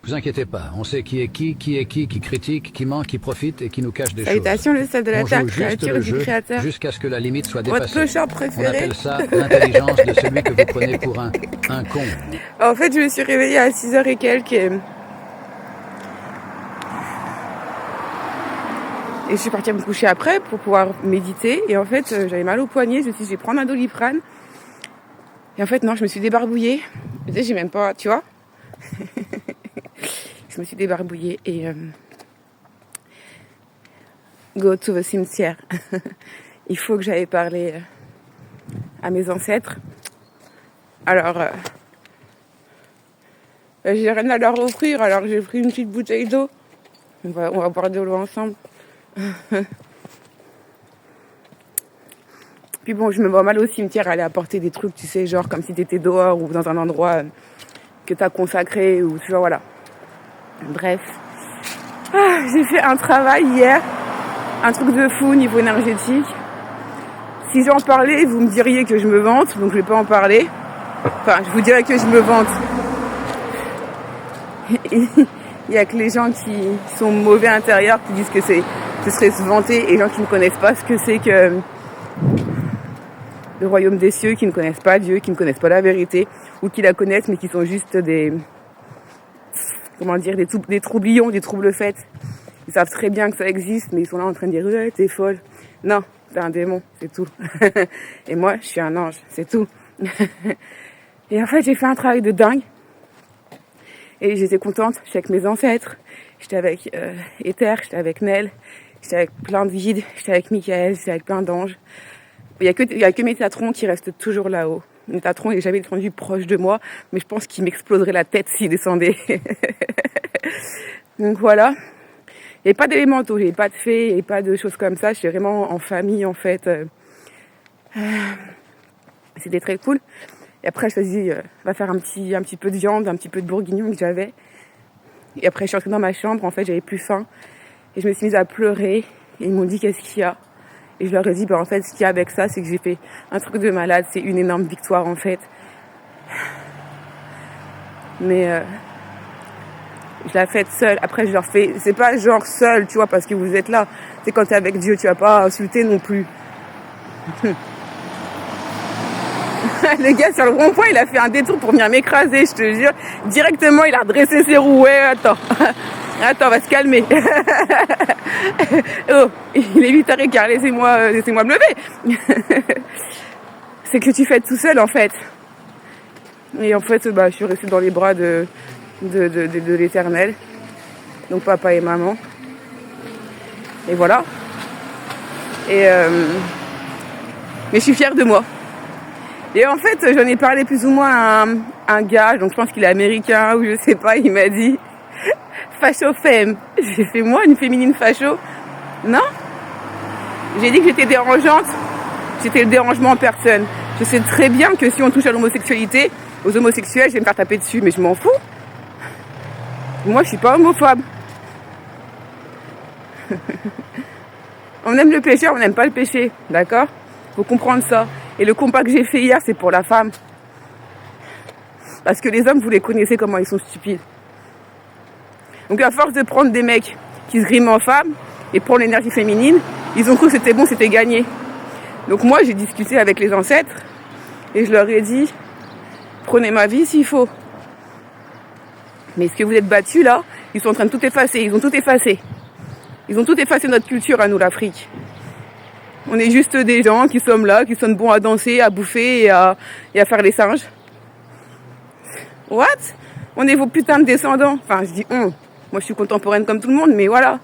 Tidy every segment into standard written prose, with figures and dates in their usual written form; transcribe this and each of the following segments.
Vous inquiétez pas, on sait qui est qui critique, qui ment, qui profite et qui nous cache des choses. Salutations, le sel de la On terre, joue juste créature le du jeu créateur. jusqu'à ce que la limite soit Votre dépassée. clochard On préféré. appelle ça l'intelligence de celui que vous prenez pour un con. En fait, je me suis réveillée à 6h et quelques. Et je suis partie me coucher après pour pouvoir méditer. Et en fait, j'avais mal au poignet. Je me suis dit, je vais prendre un Doliprane. Et en fait, non, je me suis débarbouillée. Tu sais, j'ai même pas, tu vois. Je me suis débarbouillée et go to the cimetière. Il faut que j'aille parler à mes ancêtres. Alors, j'ai rien à leur offrir, alors j'ai pris une petite bouteille d'eau. On va boire de l'eau ensemble. Puis bon, je me vois mal au cimetière aller apporter des trucs, tu sais, genre comme si t'étais dehors ou dans un endroit que t'as consacré ou tu vois, voilà. Bref. J'ai fait un travail hier, un truc de fou au niveau énergétique. Si j'en parlais, vous me diriez que je me vante, donc je vais pas en parler. Enfin, je vous dirais que je me vante. Il y a que les gens qui sont mauvais à l'intérieur qui disent que ce serait se vanter, et les gens qui ne connaissent pas ce que c'est que le royaume des cieux, qui ne connaissent pas Dieu, qui ne connaissent pas la vérité, ou qui la connaissent mais qui sont juste des troublions, des troubles-faits. Ils savent très bien que ça existe, mais ils sont là en train de dire ouais, t'es folle. Non, t'es un démon, c'est tout. Et moi, je suis un ange, c'est tout. Et en fait, j'ai fait un travail de dingue. Et j'étais contente, j'étais avec mes ancêtres, j'étais avec Ether, j'étais avec Nel, j'étais avec plein de guides, j'étais avec Michael, j'étais avec plein d'anges. Il y a que Métatron qui reste toujours là-haut. Métatron, il n'est jamais descendu proche de moi, mais je pense qu'il m'exploserait la tête s'il descendait. Donc voilà. Il n'y avait pas d'élémentaux, il n'y avait pas de fées, il n'y avait pas de choses comme ça. J'étais vraiment en famille, en fait. C'était très cool. Et après, je me suis dit, va faire un petit peu de viande, un petit peu de bourguignon que j'avais. Et après, je suis rentrée dans ma chambre, en fait, j'avais plus faim. Et je me suis mise à pleurer. Et ils m'ont dit, qu'est-ce qu'il y a ? Et je leur ai dit, en fait, ce qu'il y a avec ça, c'est que j'ai fait un truc de malade. C'est une énorme victoire, en fait. Mais je l'ai faite seule. Après, je leur fais... C'est pas genre seule, tu vois, parce que vous êtes là. C'est quand t'es avec Dieu, tu vas pas insulter non plus. Le gars, sur le rond-point, il a fait un détour pour venir m'écraser, je te jure. Directement, il a redressé ses roues. Ouais, attends, on va se calmer. Oh, il est 8h15, laissez-moi me lever. C'est que tu fais tout seul, en fait. Et en fait, je suis restée dans les bras de l'Éternel. Donc, papa et maman. Et voilà. Mais je suis fière de moi. Et en fait, j'en ai parlé plus ou moins à un gars, donc je pense qu'il est américain ou je sais pas, il m'a dit facho femme. J'ai fait moi une féminine facho. Non. J'ai dit que j'étais dérangeante. J'étais le dérangement en personne. Je sais très bien que si on touche à l'homosexualité, aux homosexuels, je vais me faire taper dessus, mais je m'en fous. Moi, je suis pas homophobe. On aime le péché, on n'aime pas le péché, d'accord ? Faut comprendre ça. Et le combat que j'ai fait hier, c'est pour la femme. Parce que les hommes, vous les connaissez comment ils sont stupides. Donc à force de prendre des mecs qui se griment en femmes et prendre l'énergie féminine, ils ont cru que c'était bon, c'était gagné. Donc moi, j'ai discuté avec les ancêtres et je leur ai dit, prenez ma vie s'il faut. Mais ce que vous êtes battus là, ils sont en train de tout effacer, ils ont tout effacé. Ils ont tout effacé notre culture à nous, l'Afrique. On est juste des gens qui sommes là, qui sont bons à danser, à bouffer et à faire les singes. What ? On est vos putains de descendants. Enfin, je dis on. Moi, je suis contemporaine comme tout le monde, mais voilà.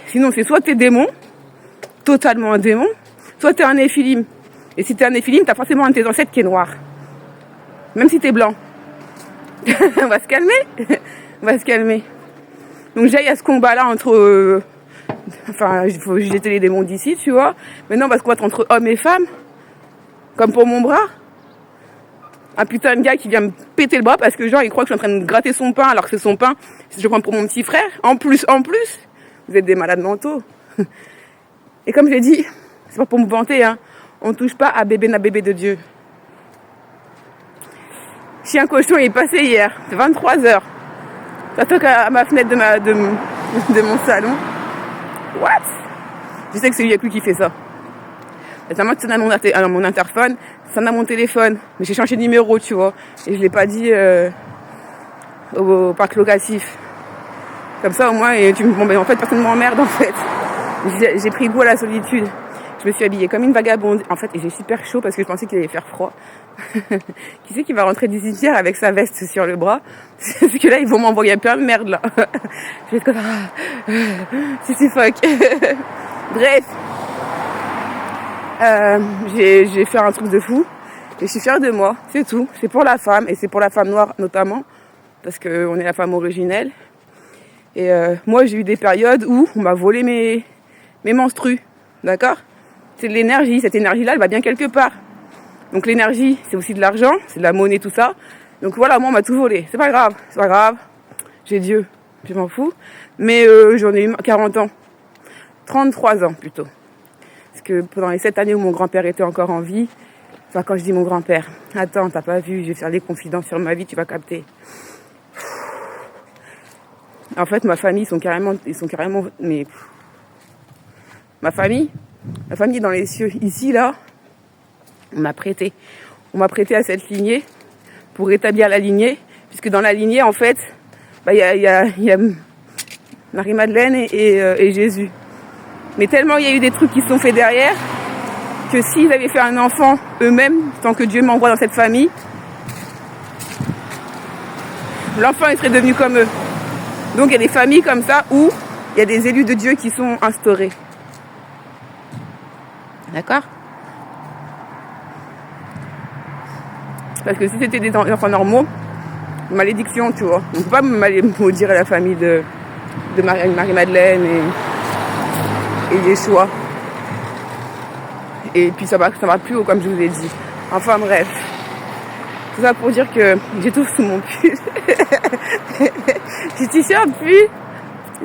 Sinon, c'est soit t'es démon, totalement un démon, soit t'es un néphilim. Et si t'es un néphilim, t'as forcément un de tes ancêtres qui est noir. Même si t'es blanc. On va se calmer. On va se calmer. Donc, j'aille à ce combat-là entre... il faut jeter les démons d'ici, tu vois. Mais non, parce qu'on va être entre hommes et femmes. Comme pour mon bras. Un putain de gars qui vient me péter le bras parce que genre, il croit que je suis en train de gratter son pain alors que c'est son pain. Je prends pour mon petit frère. En plus. Vous êtes des malades mentaux. Et comme je l'ai dit, c'est pas pour me vanter, hein. On touche pas à bébé na bébé de Dieu. Chien cochon, il est passé hier. C'est 23h. Ça toque à ma fenêtre de mon salon. What? Je sais que c'est lui avec lui qui fait ça. Notamment, tu sonnes à mon interphone, ça sonne à mon téléphone. Mais j'ai changé de numéro, tu vois. Et je l'ai pas dit au parc locatif. Comme ça, au moins, bon, ben, en fait, personne ne m'emmerde, en fait. J'ai pris goût à la solitude. Je me suis habillée comme une vagabonde. En fait, et j'ai super chaud parce que je pensais qu'il allait faire froid. Qui c'est qui va rentrer d'ici hier avec sa veste sur le bras? Parce que là, ils vont m'envoyer plein de merde, là. Je vais être comme ça. C'est fuck. Bref. J'ai fait un truc de fou. Et je suis fière de moi. C'est tout. C'est pour la femme. Et c'est pour la femme noire, notamment. Parce qu'on est la femme originelle. Et moi, j'ai eu des périodes où on m'a volé mes menstrues. D'accord? C'est de l'énergie. Cette énergie-là, elle va bien quelque part. Donc l'énergie, c'est aussi de l'argent, c'est de la monnaie, tout ça. Donc voilà, moi, on m'a tout volé. C'est pas grave. J'ai Dieu, je m'en fous. Mais j'en ai eu 40 ans. 33 ans, plutôt. Parce que pendant les 7 années où mon grand-père était encore en vie, enfin, quand je dis mon grand-père, attends, t'as pas vu, je vais faire des confidences sur ma vie, tu vas capter. En fait, ma famille, ils sont carrément, mais ma famille est dans les cieux. Ici, là, on m'a prêté à cette lignée pour rétablir la lignée, puisque dans la lignée, en fait, il y a Marie-Madeleine et Jésus. Mais tellement il y a eu des trucs qui se sont faits derrière, que s'ils avaient fait un enfant eux-mêmes, tant que Dieu m'envoie dans cette famille, l'enfant il serait devenu comme eux. Donc il y a des familles comme ça où il y a des élus de Dieu qui sont instaurés. D'accord? Parce que si c'était des enfants normaux, malédiction, tu vois. On ne peut pas maudire la famille de Marie-Madeleine et Yeshua. Et puis ça va plus haut, comme je vous ai dit. Enfin bref. Tout ça pour dire que j'étouffe sous mon pull. J'ai t-shirt,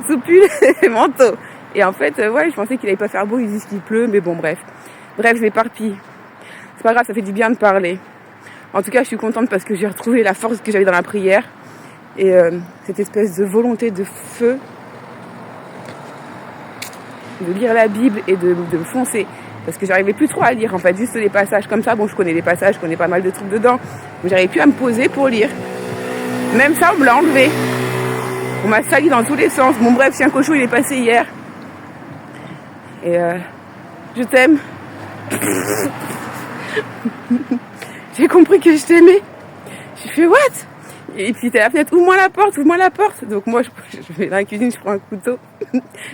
sous pull et manteau. Et en fait, ouais, je pensais qu'il allait pas faire beau, ils disent qu'il pleut, mais bon, bref. Bref, je m'éparpille. C'est pas grave, ça fait du bien de parler. En tout cas, je suis contente parce que j'ai retrouvé la force que j'avais dans la prière. Et cette espèce de volonté de feu, de lire la Bible et de foncer. Parce que j'arrivais plus trop à lire, en fait, juste les passages comme ça. Bon, je connais les passages, je connais pas mal de trucs dedans. Mais j'arrivais plus à me poser pour lire. Même ça, on me l'a enlevé. On m'a sali dans tous les sens. Bon, bref, Chien Cochon, il est passé hier. Et je t'aime. J'ai compris que je t'aimais. J'ai fait what? Et puis t'es à la fenêtre, ouvre-moi la porte. Donc moi je vais dans la cuisine, je prends un couteau.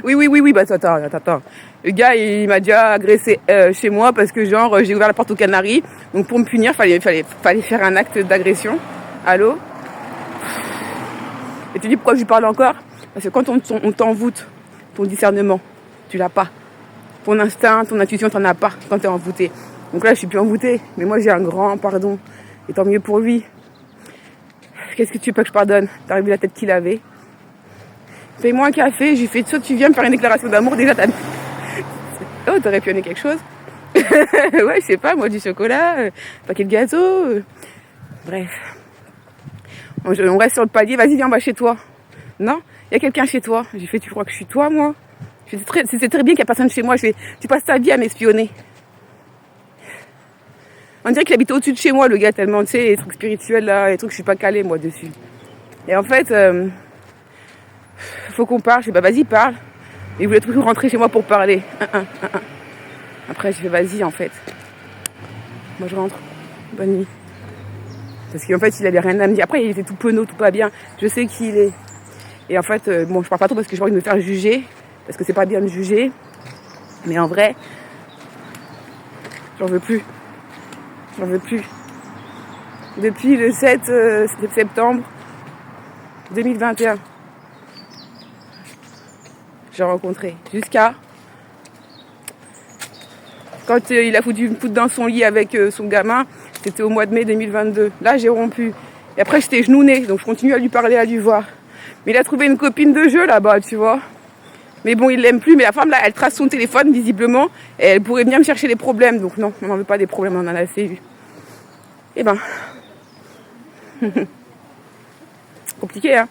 oui, bah attends. Le gars il m'a déjà agressé chez moi parce que genre j'ai ouvert la porte aux canaris. Donc pour me punir, fallait faire un acte d'agression. Allô? Et tu dis pourquoi je lui parle encore? Parce que quand on t'envoûte, ton discernement, tu l'as pas. Ton instinct, ton intuition, t'en as pas quand t'es envoûté. Donc là, je suis plus envoûtée. Mais moi, j'ai un grand pardon. Et tant mieux pour lui. Qu'est-ce que tu veux pas que je pardonne? T'as vu la tête qu'il avait? Fais-moi un café. J'ai fait, soit tu viens me faire une déclaration d'amour. Déjà, oh, t'aurais pu amener quelque chose? Ouais, je sais pas, moi, du chocolat, paquet de gâteau. Bref. On reste sur le palier. Vas-y, viens, on va chez toi. Non? Il y a quelqu'un chez toi. J'ai fait, tu crois que je suis toi, moi? C'est très bien qu'il n'y a personne chez moi. Tu passes ta vie à m'espionner. On dirait qu'il habite au-dessus de chez moi, le gars, tellement, tu sais, les trucs spirituels, là, les trucs, je suis pas calée, moi, dessus. Et en fait, faut qu'on parle. Je dis, bah, vas-y, parle. Et il voulait toujours rentrer chez moi pour parler. Après, je fais, vas-y, en fait. Moi, je rentre. Bonne nuit. Parce qu'en fait, il avait rien à me dire. Après, il était tout penaud, tout pas bien. Je sais qui il est. Et en fait, bon, je parle pas trop parce que j'ai pas envie de me faire juger. Parce que c'est pas bien de juger. Mais en vrai, j'en veux plus. Depuis le 7 septembre 2021, j'ai rencontré. Jusqu'à quand il a foutu une poutre dans son lit avec son gamin, c'était au mois de mai 2022. Là, j'ai rompu. Et après, j'étais genounée, donc je continue à lui parler, à lui voir. Mais il a trouvé une copine de jeu là-bas, tu vois. Mais bon, il l'aime plus. Mais la femme, là, elle trace son téléphone, visiblement. Et elle pourrait bien me chercher des problèmes. Donc non, on n'en veut pas des problèmes, on en a assez eu. Eh ben. Compliqué, hein.